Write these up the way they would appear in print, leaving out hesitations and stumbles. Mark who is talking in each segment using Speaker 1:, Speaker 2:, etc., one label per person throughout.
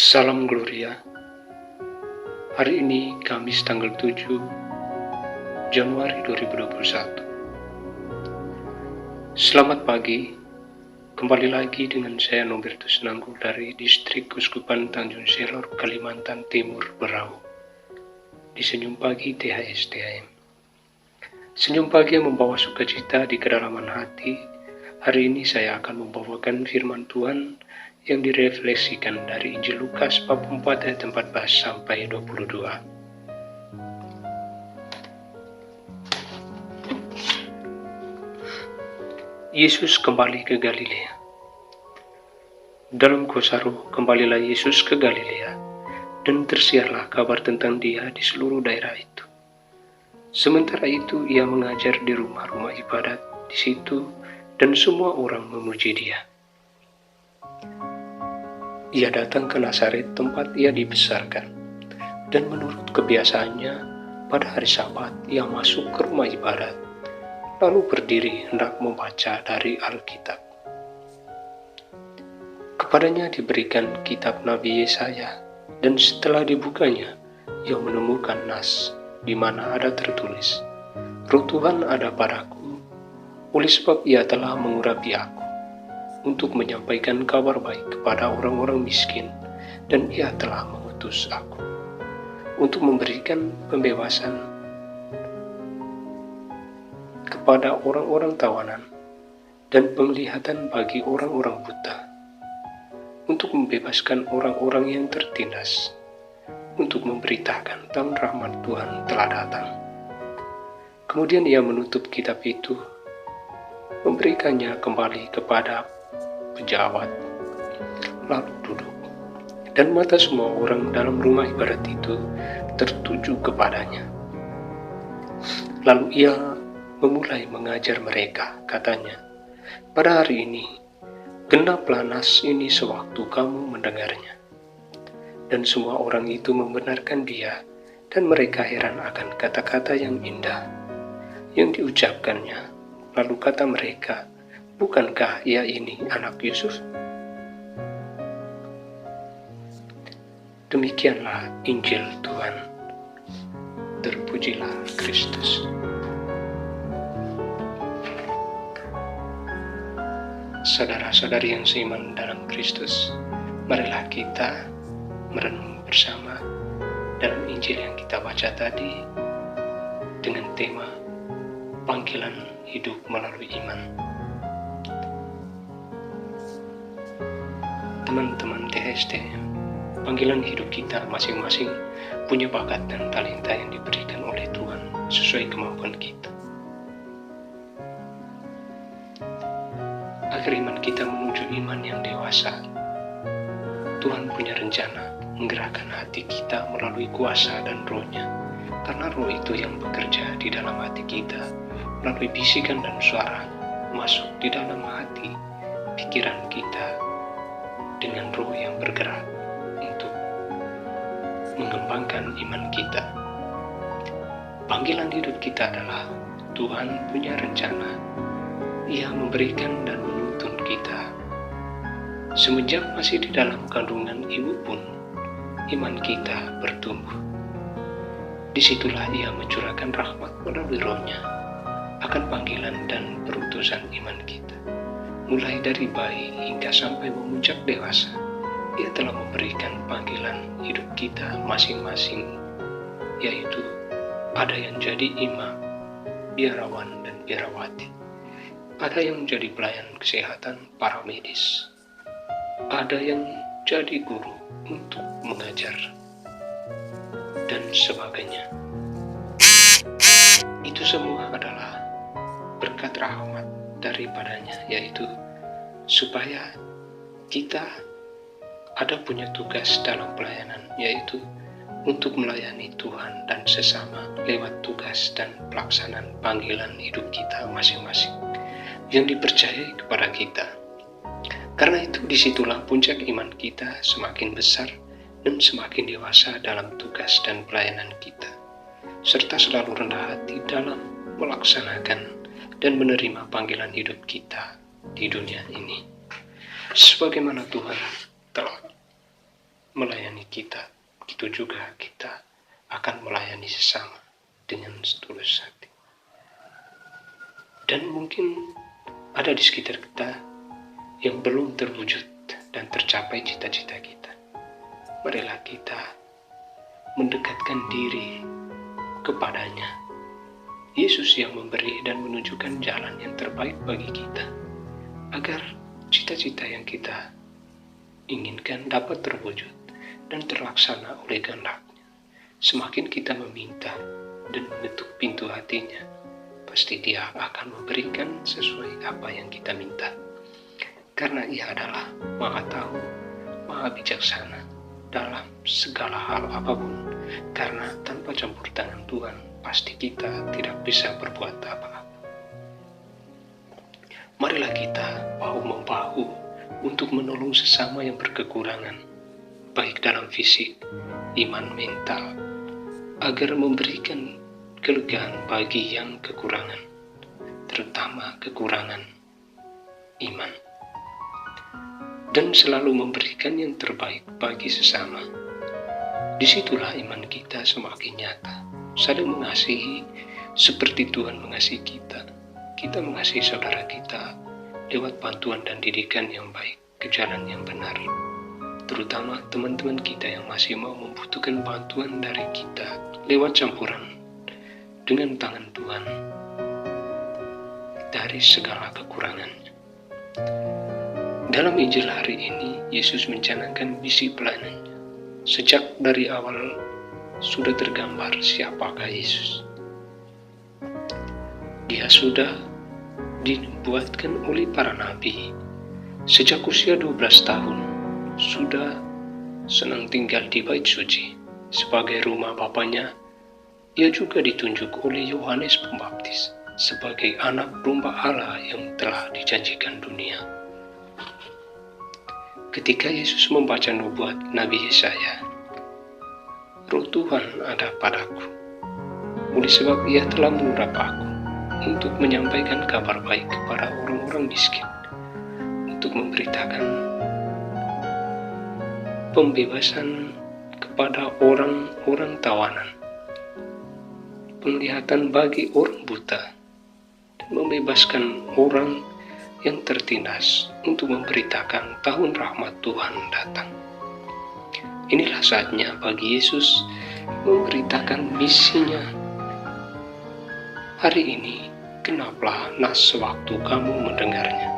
Speaker 1: Salam Gloria. Hari ini Kamis tanggal 7 Januari 2021. Selamat pagi. Kembali lagi dengan saya Nobertus Nanggu dari Distrik Uskupan Tanjung Selor, Kalimantan Timur, Berau. Di Senyum Pagi THS THM. Senyum pagi yang membawa sukacita di kedalaman hati. Hari ini saya akan membawakan firman Tuhan yang direfleksikan dari Injil Lukas bab 4 ayat 14 sampai 22. Yesus kembali ke Galilea. Dalam kuasa Roh kembalilah Yesus ke Galilea, dan tersiarlah kabar tentang Dia di seluruh daerah itu. Sementara itu Ia mengajar di rumah-rumah ibadat di situ, dan semua orang memuji Dia. Ia datang ke Nazaret, tempat Ia dibesarkan, dan menurut kebiasaannya, pada hari Sabat Ia masuk ke rumah ibadat, lalu berdiri hendak membaca dari Alkitab. Kepadanya diberikan kitab Nabi Yesaya, dan setelah dibukanya, Ia menemukan nas, di mana ada tertulis, "Roh Tuhan ada padaku, oleh sebab Ia telah mengurapi aku, untuk menyampaikan kabar baik kepada orang-orang miskin, dan Ia telah mengutus aku untuk memberikan pembebasan kepada orang-orang tawanan dan penglihatan bagi orang-orang buta, untuk membebaskan orang-orang yang tertindas, untuk memberitakan tahun rahmat Tuhan telah datang." Kemudian Ia menutup kitab itu, memberikannya kembali kepada pejabat, lalu duduk, dan mata semua orang dalam rumah ibadat itu tertuju kepadanya. Lalu Ia memulai mengajar mereka, katanya, "Pada hari ini, genaplah nas ini sewaktu kamu mendengarnya." Dan semua orang itu membenarkan Dia, dan mereka heran akan kata-kata yang indah yang diucapkannya. Lalu kata mereka, "Bukankah Ia ini anak Yusuf?" Demikianlah Injil Tuhan. Terpujilah Kristus. Saudara-saudari yang seiman dalam Kristus, marilah kita merenung bersama dalam Injil yang kita baca tadi dengan tema panggilan hidup melalui iman. Teman-teman THST, panggilan hidup kita masing-masing punya bakat dan talenta yang diberikan oleh Tuhan sesuai kemampuan kita. Agar iman kita menuju iman yang dewasa, Tuhan punya rencana menggerakkan hati kita melalui kuasa dan Roh-Nya, karena Roh itu yang bekerja di dalam hati kita melalui bisikan dan suara masuk di dalam hati pikiran kita, dengan Roh yang bergerak untuk mengembangkan iman kita. Panggilan hidup kita adalah Tuhan punya rencana. Ia memberikan dan menuntun kita. Semenjak masih di dalam kandungan ibu pun, iman kita bertumbuh. Disitulah Ia mencurahkan rahmat melalui Roh-Nya akan panggilan dan perutusan iman kita. Mulai dari bayi hingga sampai memuncak dewasa, Ia telah memberikan panggilan hidup kita masing-masing, yaitu ada yang jadi imam, biarawan dan biarawati, ada yang jadi pelayan kesehatan, para medis, ada yang jadi guru untuk mengajar, dan sebagainya. Itu semua adalah berkat rahmat daripadanya, yaitu supaya kita ada punya tugas dalam pelayanan, yaitu untuk melayani Tuhan dan sesama lewat tugas dan pelaksanaan panggilan hidup kita masing-masing yang dipercayai kepada kita. Karena itu disitulah puncak iman kita semakin besar dan semakin dewasa dalam tugas dan pelayanan kita, serta selalu rendah hati dalam melaksanakan dan menerima panggilan hidup kita di dunia ini. Sebagaimana Tuhan telah melayani kita, begitu juga kita akan melayani sesama dengan setulus hati. Dan mungkin ada di sekitar kita yang belum terwujud dan tercapai cita-cita kita. Marilah kita mendekatkan diri kepadanya. Yesus yang memberi dan menunjukkan jalan yang terbaik bagi kita, agar cita-cita yang kita inginkan dapat terwujud dan terlaksana oleh kehendak-Nya. Semakin kita meminta dan mengetuk pintu hatinya, pasti Dia akan memberikan sesuai apa yang kita minta. Karena Ia adalah Maha Tahu, Maha Bijaksana dalam segala hal apapun. Karena tanpa campur tangan Tuhan, pasti kita tidak bisa berbuat apa-apa. Marilah kita bahu-membahu untuk menolong sesama yang berkekurangan, baik dalam fisik, iman, mental, agar memberikan kelegaan bagi yang kekurangan, terutama kekurangan iman, dan selalu memberikan yang terbaik bagi sesama. Disitulah iman kita semakin nyata, saling mengasihi seperti Tuhan mengasihi kita. Kita mengasihi saudara kita lewat bantuan dan didikan yang baik ke jalan yang benar, terutama teman-teman kita yang masih mau membutuhkan bantuan dari kita lewat campuran dengan tangan Tuhan dari segala kekurangannya. Dalam Injil hari ini, Yesus mencanangkan misi pelayanannya. Sejak dari awal sudah tergambar siapakah Yesus. Dia sudah dibuatkan oleh para nabi. Sejak usia 12 tahun, sudah senang tinggal di bait suci. Sebagai rumah bapaknya, ia juga ditunjuk oleh Yohanes Pembaptis sebagai anak domba Allah yang telah dijanjikan dunia. Ketika Yesus membaca nubuat Nabi Yesaya, Roh Tuhan ada padaku, oleh sebab Ia telah mengurap aku untuk menyampaikan kabar baik kepada orang-orang miskin, untuk memberitakan pembebasan kepada orang-orang tawanan, penglihatan bagi orang buta, dan membebaskan orang yang tertindas, untuk memberitakan tahun rahmat Tuhan datang. Inilah saatnya bagi Yesus memberitakan misinya. Hari ini, genaplah nas sewaktu kamu mendengarnya.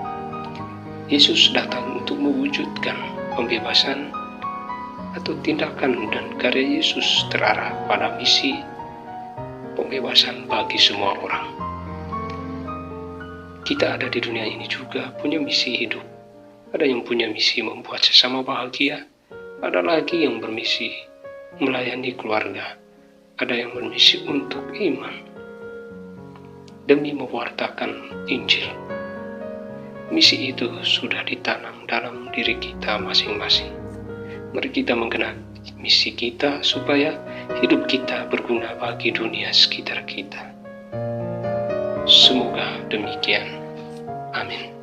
Speaker 1: Yesus datang untuk mewujudkan pembebasan atau tindakan dan karya Yesus terarah pada misi pembebasan bagi semua orang. Kita ada di dunia ini juga punya misi hidup. Ada yang punya misi membuat sesama bahagia, ada lagi yang bermisi melayani keluarga, ada yang bermisi untuk iman demi mewartakan Injil. Misi itu sudah ditanam dalam diri kita masing-masing. Mari kita menggenapi misi kita supaya hidup kita berguna bagi dunia sekitar kita. Semoga demikian. Amin.